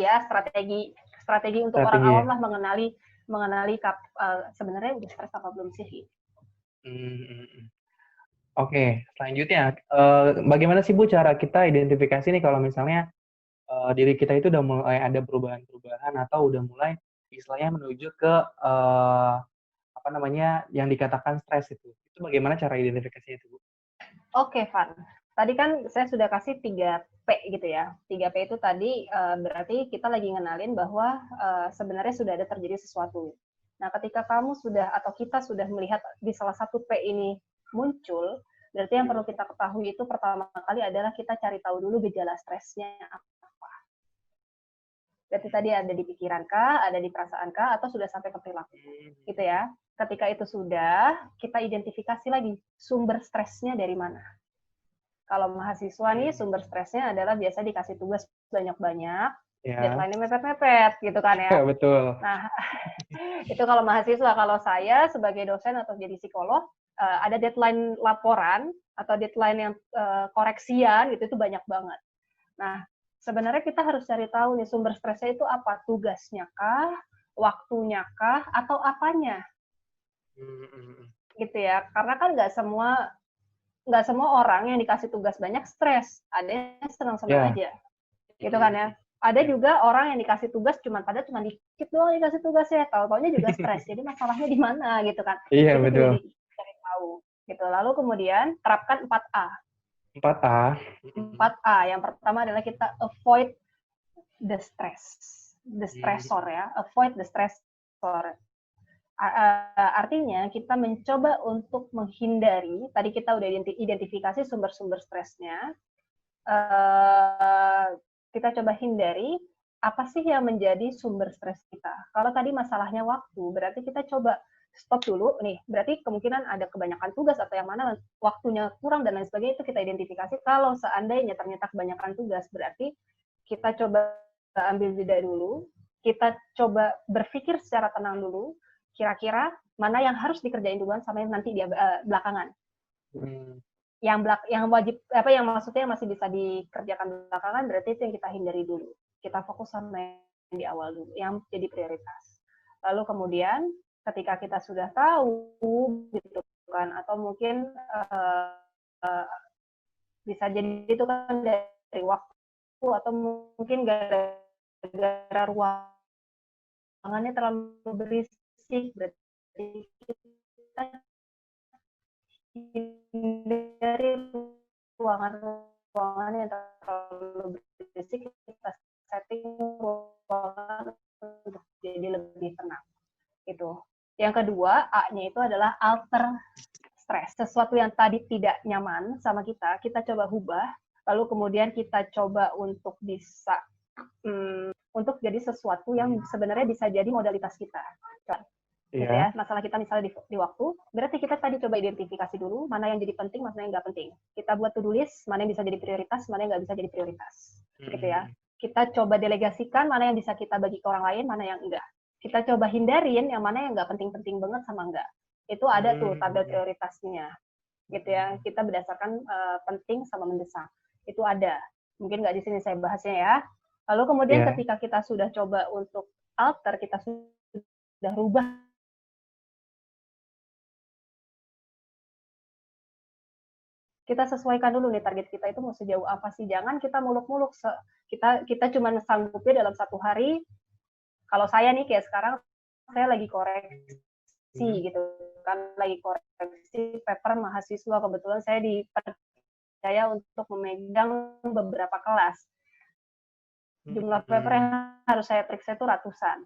B: ya strategi untuk orang awam lah mengenali sebenarnya udah stres apa belum sih.
A: Oke, selanjutnya, bagaimana sih Bu cara kita identifikasi nih kalau misalnya diri kita itu udah mulai ada perubahan-perubahan atau udah mulai istilahnya menuju ke yang dikatakan stres itu. Itu bagaimana cara identifikasinya itu Bu?
B: Oke, Van. tadi kan saya sudah kasih 3P gitu ya. 3P itu tadi berarti kita lagi ngenalin bahwa sebenarnya sudah ada terjadi sesuatu. Nah, ketika kamu sudah atau kita sudah melihat di salah satu P ini muncul, berarti yang perlu kita ketahui itu pertama kali adalah kita cari tahu dulu gejala stresnya apa. Berarti tadi ada di pikiran kah, ada di perasaan kah, atau sudah sampai ke perilaku. Gitu ya. Ketika itu sudah, kita identifikasi lagi sumber stresnya dari mana. Kalau mahasiswa nih sumber stresnya adalah biasa dikasih tugas banyak-banyak, deadline-nya mepet-mepet gitu kan ya.
A: Betul.
B: Nah, itu kalau mahasiswa. Kalau saya sebagai dosen atau jadi psikolog, ada deadline laporan atau deadline yang koreksian gitu itu banyak banget. Nah, sebenarnya kita harus cari tahu nih sumber stresnya itu apa, tugasnya kah, waktunya kah, atau apanya. Gitu ya. Karena kan nggak semua orang yang dikasih tugas banyak stres, ada yang senang-senang aja, gitu kan ya. Ada juga orang yang dikasih tugas cuma dikit doang dikasih tugasnya, tahu-taunya juga stres. Jadi masalahnya di mana gitu kan?
A: Iya,
B: itu
A: betul.
B: Perlu dicari tahu. Gitu. Lalu kemudian terapkan 4A.
A: 4A.
B: 4A. Yang pertama adalah kita avoid the stress, the stressor ya, avoid the stressor. Artinya kita mencoba untuk menghindari, tadi kita udah identifikasi sumber-sumber stresnya, kita coba hindari apa sih yang menjadi sumber stres kita. Kalau tadi masalahnya waktu, berarti kita coba stop dulu nih, berarti kemungkinan ada kebanyakan tugas atau yang mana waktunya kurang dan lain sebagainya, itu kita identifikasi. Kalau seandainya ternyata kebanyakan tugas, berarti kita coba ambil jeda dulu, kita coba berpikir secara tenang dulu, kira-kira mana yang harus dikerjain duluan sama yang nanti dia belakangan. Yang wajib yang maksudnya masih bisa dikerjakan belakangan, berarti itu yang kita hindari dulu. Kita fokus sama yang di awal dulu, yang jadi prioritas. Lalu kemudian ketika kita sudah tahu gitu kan, atau mungkin bisa jadi itu kan dari waktu atau mungkin gara-gara ruangannya terlalu berisik, berarti kita hindari ruangan yang terlalu berisik, kita setting ruangan untuk jadi lebih tenang. Itu. Yang kedua, A-nya itu adalah alter stress. Sesuatu yang tadi tidak nyaman sama kita, kita coba ubah, lalu kemudian kita coba untuk bisa untuk jadi sesuatu yang sebenarnya bisa jadi modalitas kita. Gitu ya, masalah kita misalnya di waktu, berarti kita tadi coba identifikasi dulu mana yang jadi penting, mana yang nggak penting. Kita buat to-do list, mana yang bisa jadi prioritas, mana yang nggak bisa jadi prioritas. Gitu ya. Kita coba delegasikan mana yang bisa kita bagi ke orang lain, mana yang enggak. Kita coba hindarin yang mana yang nggak penting-penting banget sama enggak. Itu ada tuh tabel prioritasnya. Gitu ya. Kita berdasarkan penting sama mendesak. Itu ada. Mungkin nggak di sini saya bahasnya ya. Lalu kemudian ketika kita sudah coba untuk alter, kita sudah rubah kita sesuaikan dulu nih target kita itu mau sejauh apa sih. Jangan kita muluk-muluk. Kita cuma sanggupnya dalam 1 hari. Kalau saya nih kayak sekarang saya lagi koreksi gitu kan, lagi koreksi paper mahasiswa. Kebetulan saya dipercaya untuk memegang beberapa kelas. Jumlah paper yang harus saya periksa itu ratusan.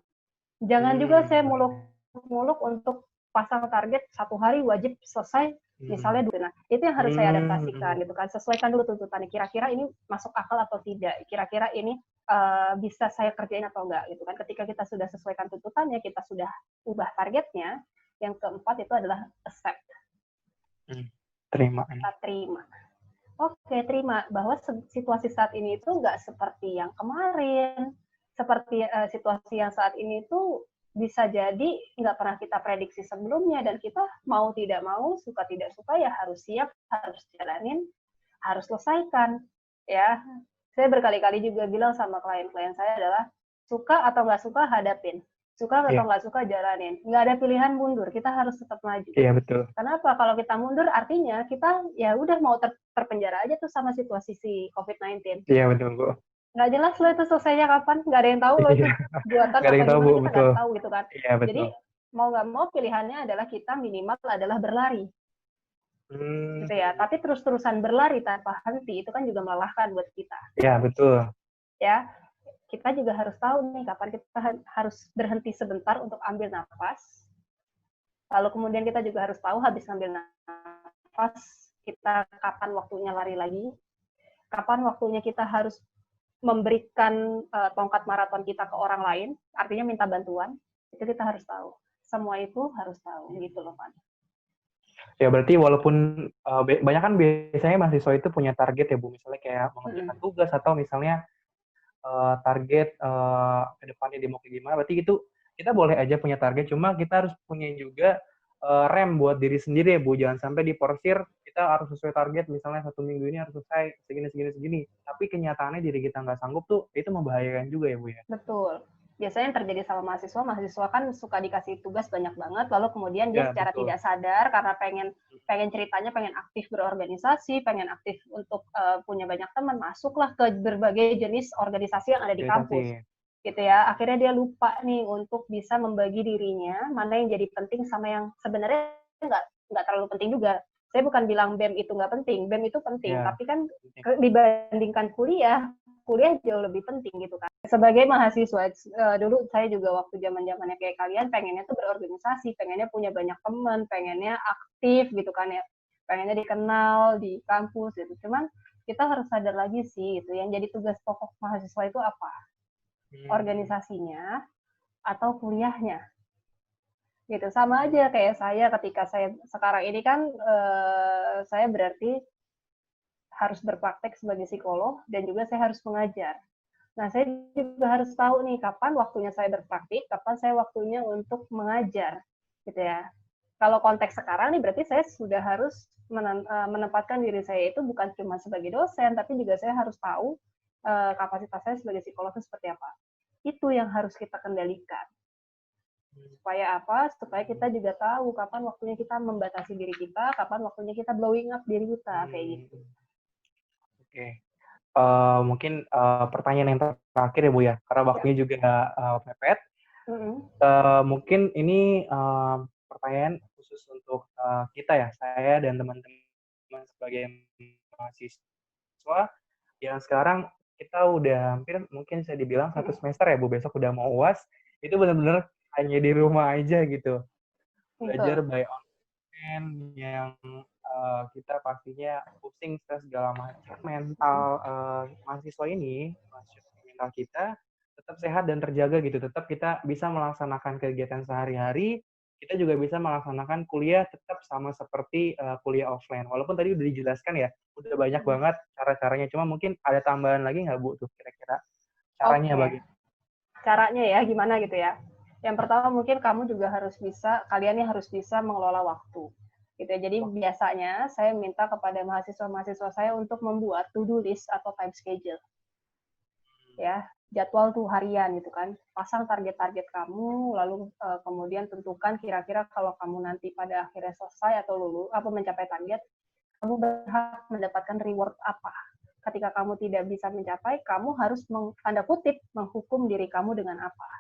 B: Jangan juga saya muluk-muluk untuk pasang target 1 hari wajib selesai. Misalnya nah, itu yang harus saya adaptasikan gitu kan, sesuaikan dulu tuntutannya, kira-kira ini masuk akal atau tidak, kira-kira ini bisa saya kerjain atau enggak gitu kan. Ketika kita sudah sesuaikan tuntutannya, kita sudah ubah targetnya, yang keempat itu adalah accept.
A: Terima.
B: Oke, terima bahwa situasi saat ini itu enggak seperti yang kemarin, seperti situasi yang saat ini itu bisa jadi nggak pernah kita prediksi sebelumnya, dan kita mau tidak mau, suka tidak suka ya harus siap, harus jalanin, harus selesaikan. Ya, saya berkali-kali juga bilang sama klien-klien saya adalah suka atau nggak suka hadapin, suka atau nggak suka jalanin. Nggak ada pilihan mundur, kita harus tetap maju.
A: Iya betul.
B: Kenapa? Kalau kita mundur artinya kita ya udah mau terpenjara aja tuh sama situasi si COVID-19.
A: Iya betul Bu.
B: Nggak jelas loh itu selesainya kapan, nggak ada yang tahu loh itu buatan apa gimana, kita nggak tahu gitu kan.
A: Iya, betul.
B: Jadi mau nggak mau pilihannya adalah kita minimal adalah berlari. gitu ya. Tapi terus-terusan berlari tanpa henti itu kan juga melelahkan buat kita.
A: Ya, betul.
B: Ya, kita juga harus tahu nih kapan kita harus berhenti sebentar untuk ambil nafas. Lalu kemudian kita juga harus tahu habis ngambil nafas kita kapan waktunya lari lagi, kapan waktunya kita harus memberikan tongkat maraton kita ke orang lain, artinya minta bantuan, itu kita harus tahu. Semua itu harus tahu, gitu loh, Pak.
A: Ya berarti walaupun banyak kan biasanya mahasiswa itu punya target ya Bu, misalnya kayak mengerjakan tugas atau misalnya target ke depannya dia mau kayak gimana, berarti itu kita boleh aja punya target, cuma kita harus punya juga rem buat diri sendiri ya Bu, jangan sampai diporsir kita harus sesuai target, misalnya 1 minggu ini harus selesai segini, tapi kenyataannya diri kita nggak sanggup tuh, itu membahayakan juga ya Bu ya?
B: Betul. Biasanya yang terjadi sama mahasiswa kan suka dikasih tugas banyak banget, lalu kemudian dia
A: Ya,
B: secara
A: betul.
B: tidak sadar karena pengen ceritanya pengen aktif berorganisasi, pengen aktif untuk punya banyak teman, masuklah ke berbagai jenis organisasi yang ada di kampus. Gitu ya. Akhirnya dia lupa nih untuk bisa membagi dirinya, mana yang jadi penting sama yang sebenarnya nggak terlalu penting juga. Saya bukan bilang BEM itu nggak penting, BEM itu penting, tapi kan dibandingkan kuliah jauh lebih penting gitu kan. Sebagai mahasiswa, dulu saya juga waktu zaman-zamannya kayak kalian, pengennya tuh berorganisasi, pengennya punya banyak teman, pengennya aktif gitu kan ya, pengennya dikenal di kampus gitu. Cuman kita harus sadar lagi sih, itu yang jadi tugas pokok mahasiswa itu apa? Organisasinya atau kuliahnya. Gitu, sama aja kayak saya ketika saya sekarang ini kan saya berarti harus berpraktek sebagai psikolog dan juga saya harus mengajar. Nah, saya juga harus tahu nih kapan waktunya saya berpraktik, kapan saya waktunya untuk mengajar, gitu ya. Kalau konteks sekarang nih berarti saya sudah harus menempatkan diri saya itu bukan cuma sebagai dosen, tapi juga saya harus tahu kapasitas saya sebagai psikolog itu seperti apa. Itu yang harus kita kendalikan. Supaya apa? Supaya kita juga tahu kapan waktunya kita membatasi diri kita, kapan waktunya kita blowing up diri kita, kayak gitu.
A: Oke. Mungkin pertanyaan yang terakhir ya Bu ya, karena waktunya juga mepet. Mungkin ini pertanyaan khusus untuk kita ya, saya dan teman-teman sebagai mahasiswa yang sekarang kita udah hampir mungkin bisa dibilang 1 semester ya Bu, besok udah mau UAS, itu benar-benar hanya di rumah aja gitu. Belajar by online yang kita pastinya pusing, stres segala macam. Mental mahasiswa ini, mental kita tetap sehat dan terjaga gitu. Tetap kita bisa melaksanakan kegiatan sehari-hari, kita juga bisa melaksanakan kuliah tetap sama seperti kuliah offline. Walaupun tadi udah dijelaskan ya, udah banyak banget cara-caranya. Cuma mungkin ada tambahan lagi nggak Bu tuh kira-kira caranya bagaimana?
B: Caranya ya gimana gitu ya. Yang pertama mungkin kalian harus bisa mengelola waktu. Gitu ya. Jadi biasanya saya minta kepada mahasiswa-mahasiswa saya untuk membuat to-do list atau time schedule. Ya, jadwal tuh harian gitu kan. Pasang target-target kamu, lalu kemudian tentukan kira-kira kalau kamu nanti pada akhirnya selesai atau lulus apa mencapai target, kamu berhak mendapatkan reward apa. Ketika kamu tidak bisa mencapai, kamu harus tanda kutip menghukum diri kamu dengan apa.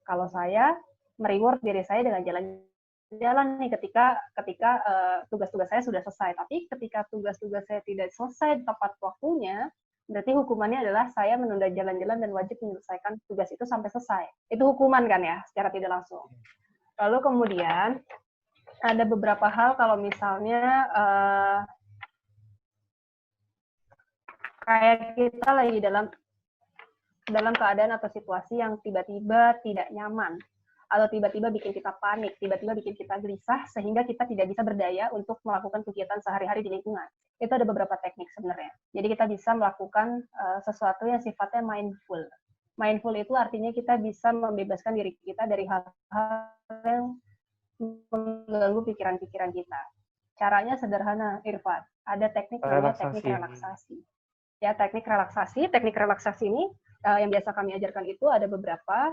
B: Kalau saya mereward diri saya dengan jalan nih ketika tugas-tugas saya sudah selesai. Tapi ketika tugas-tugas saya tidak selesai tepat waktunya, berarti hukumannya adalah saya menunda jalan-jalan dan wajib menyelesaikan tugas itu sampai selesai. Itu hukuman kan ya, secara tidak langsung. Lalu kemudian ada beberapa hal kalau misalnya kayak kita lagi dalam keadaan atau situasi yang tiba-tiba tidak nyaman atau tiba-tiba bikin kita panik, tiba-tiba bikin kita gelisah sehingga kita tidak bisa berdaya untuk melakukan kegiatan sehari-hari di lingkungan. Itu ada beberapa teknik sebenarnya. Jadi kita bisa melakukan sesuatu yang sifatnya mindful. Mindful itu artinya kita bisa membebaskan diri kita dari hal-hal yang mengganggu pikiran-pikiran kita. Caranya sederhana, Irfan. Ada teknik namanya teknik relaksasi. Ya, teknik relaksasi ini yang biasa kami ajarkan itu ada beberapa.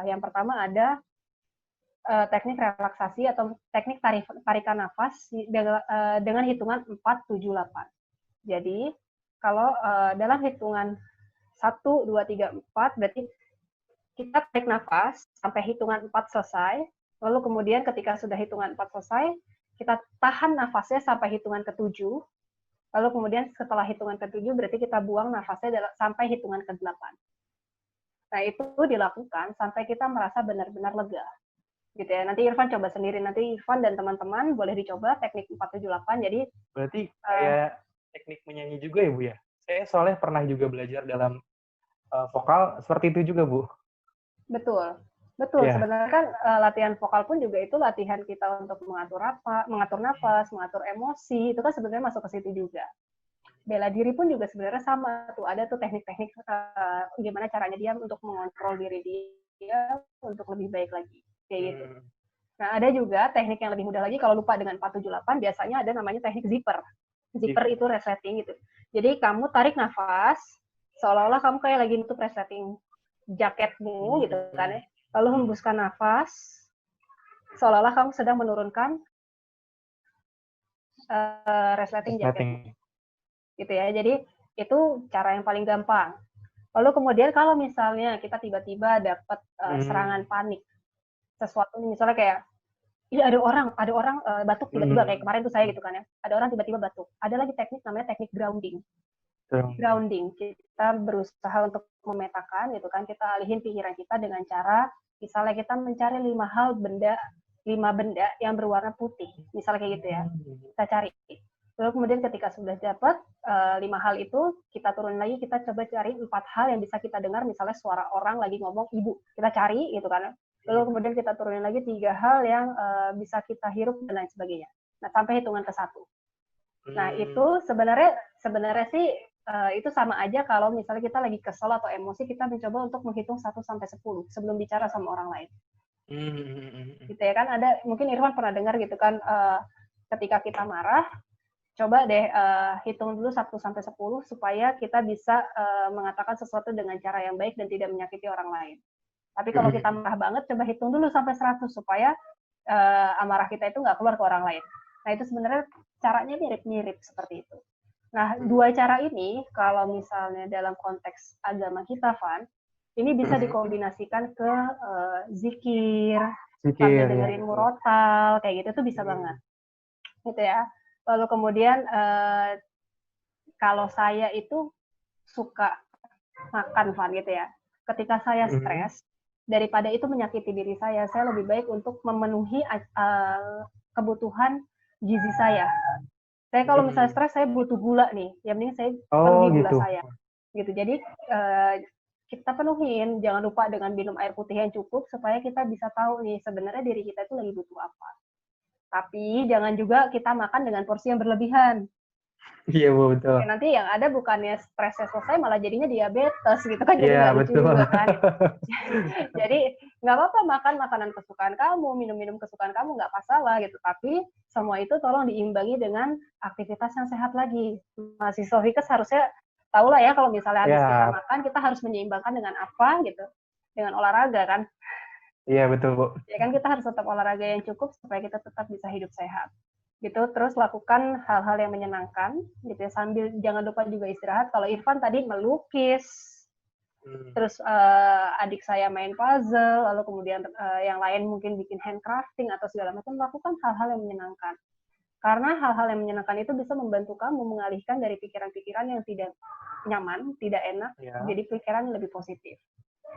B: Yang pertama ada teknik relaksasi atau teknik tarikan nafas dengan hitungan 4, 7, 8. Jadi, kalau dalam hitungan 1, 2, 3, 4, berarti kita tarik nafas sampai hitungan 4 selesai, lalu kemudian ketika sudah hitungan 4 selesai, kita tahan nafasnya sampai hitungan ke-7, lalu kemudian setelah hitungan ke-7 berarti kita buang nafasnya sampai hitungan ke-8. Nah, itu dilakukan sampai kita merasa benar-benar lega. Gitu ya. Nanti Irfan coba sendiri. Nanti Irfan dan teman-teman boleh dicoba teknik 478. Jadi
A: berarti kayak teknik menyanyi juga ya, Bu ya? Saya soalnya pernah juga belajar dalam vokal seperti itu juga, Bu.
B: Betul. Betul,
A: Yeah.
B: sebenarnya kan latihan vokal pun juga itu latihan kita untuk mengatur nafas, mengatur emosi, itu kan sebenarnya masuk ke situ juga. Bela diri pun juga sebenarnya sama tuh, ada tuh teknik-teknik gimana caranya dia untuk mengontrol diri dia untuk lebih baik lagi, kayak gitu. Nah, ada juga teknik yang lebih mudah lagi, kalau lupa dengan 478 biasanya ada namanya teknik zipper. Zipper itu resetting gitu. Jadi kamu tarik nafas seolah-olah kamu kayak lagi nutup resetting jaketmu gitu kan ya. Lalu hembuskan nafas seolah-olah kamu sedang menurunkan resleting jaketmu. Gitu ya. Jadi itu cara yang paling gampang. Lalu kemudian kalau misalnya kita tiba-tiba dapat serangan panik, sesuatu misalnya kayak iya ada orang batuk tiba-tiba kayak kemarin tuh saya gitu kan ya. Ada orang tiba-tiba batuk. Ada lagi teknik namanya teknik grounding. Grounding. Kita berusaha untuk memetakan gitu kan, kita alihin pikiran kita dengan cara misalnya kita mencari 5 benda yang berwarna putih. Misalnya kayak gitu ya. Kita cari. Lalu kemudian ketika sudah dapat 5 hal itu, kita turun lagi, kita coba cari 4 hal yang bisa kita dengar, misalnya suara orang lagi ngomong ibu. Kita cari gitu kan. Lalu kemudian kita turunin lagi 3 hal yang bisa kita hirup dan lain sebagainya. Nah, sampai hitungan ke-1. Nah, itu sebenarnya sih itu sama aja kalau misalnya kita lagi kesel atau emosi, kita mencoba untuk menghitung 1 sampai 10 sebelum bicara sama orang lain. Gitu ya kan, ada mungkin Irfan pernah dengar gitu kan, ketika kita marah, coba deh hitung dulu 1 sampai 10 supaya kita bisa mengatakan sesuatu dengan cara yang baik dan tidak menyakiti orang lain. Tapi kalau kita marah banget, coba hitung dulu sampai 100 supaya amarah kita itu nggak keluar ke orang lain. Nah, itu sebenarnya caranya mirip-mirip seperti itu. Nah, 2 cara ini kalau misalnya dalam konteks agama kita, Van, ini bisa dikombinasikan ke zikir, sambil dengerin murotal, kayak gitu tuh bisa banget. Gitu ya. Lalu kemudian kalau saya itu suka makan, Van, gitu ya. Ketika saya stres, daripada itu menyakiti diri saya lebih baik untuk memenuhi kebutuhan gizi saya. Saya kalau misalnya stres, saya butuh gula nih, yang penting saya penuhi gula saya. Gitu. Jadi kita penuhin, jangan lupa dengan minum air putih yang cukup supaya kita bisa tahu nih sebenarnya diri kita itu lagi butuh apa. Tapi jangan juga kita makan dengan porsi yang berlebihan.
A: Iya, Bu, betul.
B: Ya, nanti yang ada bukannya stresnya selesai, malah jadinya diabetes gitu kan, jadi nggak lucu juga kan. Jadi nggak apa-apa makan makanan kesukaan kamu, minum-minum kesukaan kamu, nggak masalah gitu. Tapi semua itu tolong diimbangi dengan aktivitas yang sehat lagi. Mahasiswa Fikes harusnya tahu lah ya, kalau misalnya habis kita makan, kita harus menyeimbangkan dengan apa gitu, dengan olahraga kan.
A: Iya, betul, Bu.
B: Ya kan, kita harus tetap olahraga yang cukup supaya kita tetap bisa hidup sehat. Gitu, terus lakukan hal-hal yang menyenangkan gitu ya, sambil jangan lupa juga istirahat. Kalau Irfan tadi melukis, terus adik saya main puzzle, lalu kemudian yang lain mungkin bikin handcrafting atau segala macam, lakukan hal-hal yang menyenangkan. Karena hal-hal yang menyenangkan itu bisa membantu kamu mengalihkan dari pikiran-pikiran yang tidak nyaman, tidak enak, jadi pikiran lebih positif.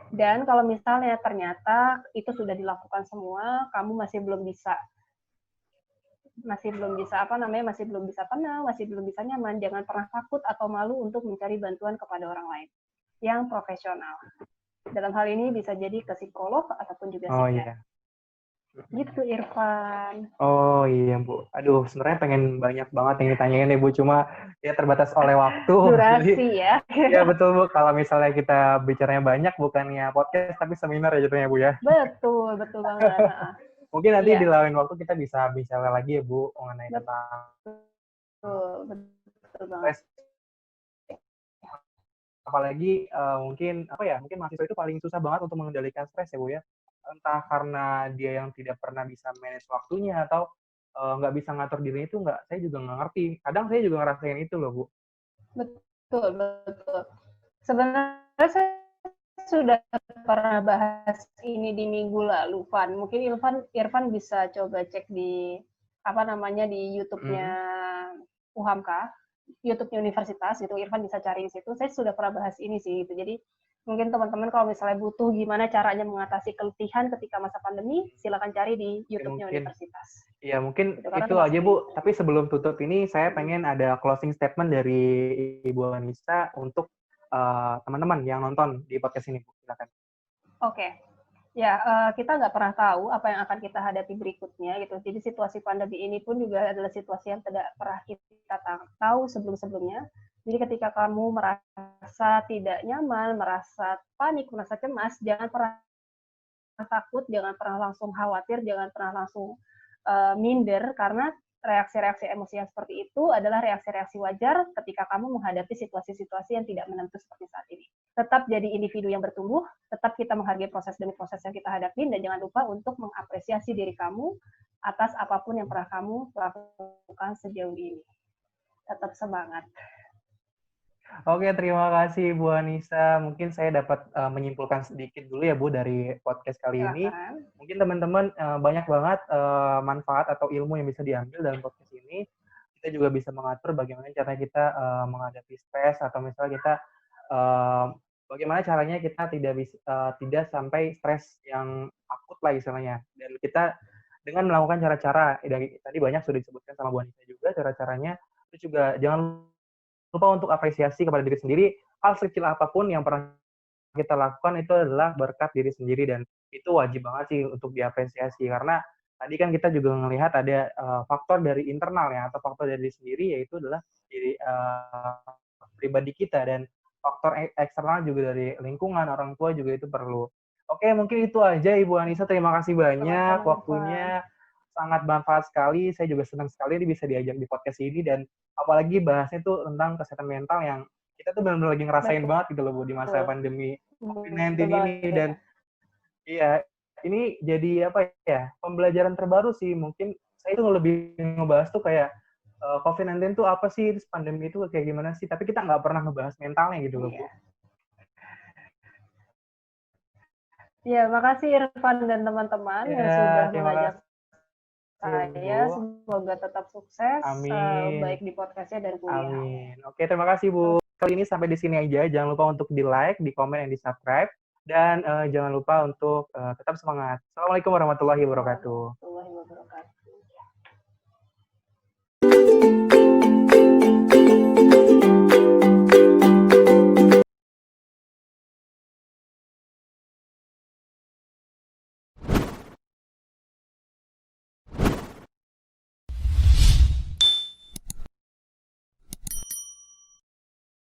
B: Dan kalau misalnya ternyata itu sudah dilakukan semua, kamu masih belum bisa tenang, masih belum bisa nyaman, jangan pernah takut atau malu untuk mencari bantuan kepada orang lain yang profesional. Dalam hal ini bisa jadi ke psikolog ataupun juga psikiater. Gitu, Irfan.
A: Oh iya, Bu. Aduh, sebenarnya pengen banyak banget yang ditanyain ya, Bu. Cuma ya terbatas oleh waktu.
B: Durasi jadi, ya.
A: Iya, betul, Bu. Kalau misalnya kita bicaranya banyak, bukannya podcast, tapi seminar ya jatuhnya, Bu ya.
B: Betul banget.
A: Mungkin nanti di lain waktu kita bisa bicara lagi ya, Bu, mengenai tentang
B: betul banget.
A: Apalagi mungkin mahasiswa itu paling susah banget untuk mengendalikan stres ya, Bu ya. Entah karena dia yang tidak pernah bisa manage waktunya atau nggak bisa ngatur dirinya itu saya juga nggak ngerti. Kadang saya juga ngerasain itu loh, Bu.
B: Betul. Sebenarnya saya sudah pernah bahas ini di minggu lalu, Van. Mungkin Irfan bisa coba cek di apa namanya di YouTube-nya UHAMKA, YouTube-nya universitas gitu. Irfan bisa cari di situ. Saya sudah pernah bahas ini sih gitu. Jadi mungkin teman-teman kalau misalnya butuh gimana caranya mengatasi keletihan ketika masa pandemi, silakan cari di YouTube-nya
A: Mungkin
B: universitas.
A: ya mungkin
B: Gitu, karena
A: itu aja
B: termasuk
A: Bu. Tapi sebelum tutup ini saya pengen ada closing statement dari Ibu Anissa untuk teman-teman yang nonton di podcast ini Bu. Silakan.
B: Oke. Ya, kita nggak pernah tahu apa yang akan kita hadapi berikutnya gitu. Jadi situasi pandemi ini pun juga adalah situasi yang tidak pernah kita tahu sebelum-sebelumnya. Jadi ketika kamu merasa tidak nyaman, merasa panik, merasa cemas, jangan pernah takut, jangan pernah langsung khawatir, jangan pernah langsung minder, karena reaksi-reaksi emosi yang seperti itu adalah reaksi-reaksi wajar ketika kamu menghadapi situasi-situasi yang tidak menentu seperti saat ini. Tetap jadi individu yang bertumbuh, tetap kita menghargai proses demi proses yang kita hadapi, dan jangan lupa untuk mengapresiasi diri kamu atas apapun yang pernah kamu lakukan sejauh ini. Tetap semangat.
A: Oke, terima kasih Bu Anissa. Mungkin saya dapat menyimpulkan sedikit dulu ya Bu dari podcast kali ini.
B: Silakan.
A: Mungkin teman-teman banyak banget manfaat atau ilmu yang bisa diambil dalam podcast ini. Kita juga bisa mengatur bagaimana cara kita menghadapi stres atau misalnya kita bagaimana caranya kita tidak sampai stres yang akut lah istilahnya. Dan kita dengan melakukan cara-cara tadi banyak sudah disebutkan sama Bu Anissa juga cara-caranya. Terus juga jangan lupa untuk apresiasi kepada diri sendiri. Hal sekecil apapun yang pernah kita lakukan itu adalah berkat diri sendiri dan itu wajib banget sih untuk diapresiasi karena tadi kan kita juga melihat ada faktor dari internal ya atau faktor dari diri sendiri yaitu adalah diri pribadi kita dan faktor eksternal juga dari lingkungan orang tua juga itu perlu. Oke, mungkin itu aja Ibu Anissa. Terima kasih banyak waktunya. Sangat bermanfaat sekali. Saya juga senang sekali bisa diajak di podcast ini dan apalagi bahasnya tuh tentang kesehatan mental yang kita tuh benar-benar lagi ngerasain banget gitu loh Bu di masa pandemi COVID-19 ini dan iya ini jadi apa ya pembelajaran terbaru sih mungkin saya tuh lebih ngebahas tuh kayak COVID-19 tuh apa sih terus pandemi itu kayak gimana sih tapi kita nggak pernah ngebahas mentalnya gitu loh Bu.
B: Ya, makasih Irfan dan teman-teman yang sudah
A: Ya, terima
B: mengajak
A: kasih
B: saya.
A: Bu.
B: Semoga tetap sukses,
A: Amin.
B: baik di podcastnya dan kuliah.
A: Amin. Oke, terima kasih Bu. Kali ini sampai di sini aja. Jangan lupa untuk di-like, di-komen, dan di-subscribe. Dan jangan lupa untuk tetap semangat. Assalamualaikum warahmatullahi wabarakatuh.
B: Warahmatullahi wabarakatuh.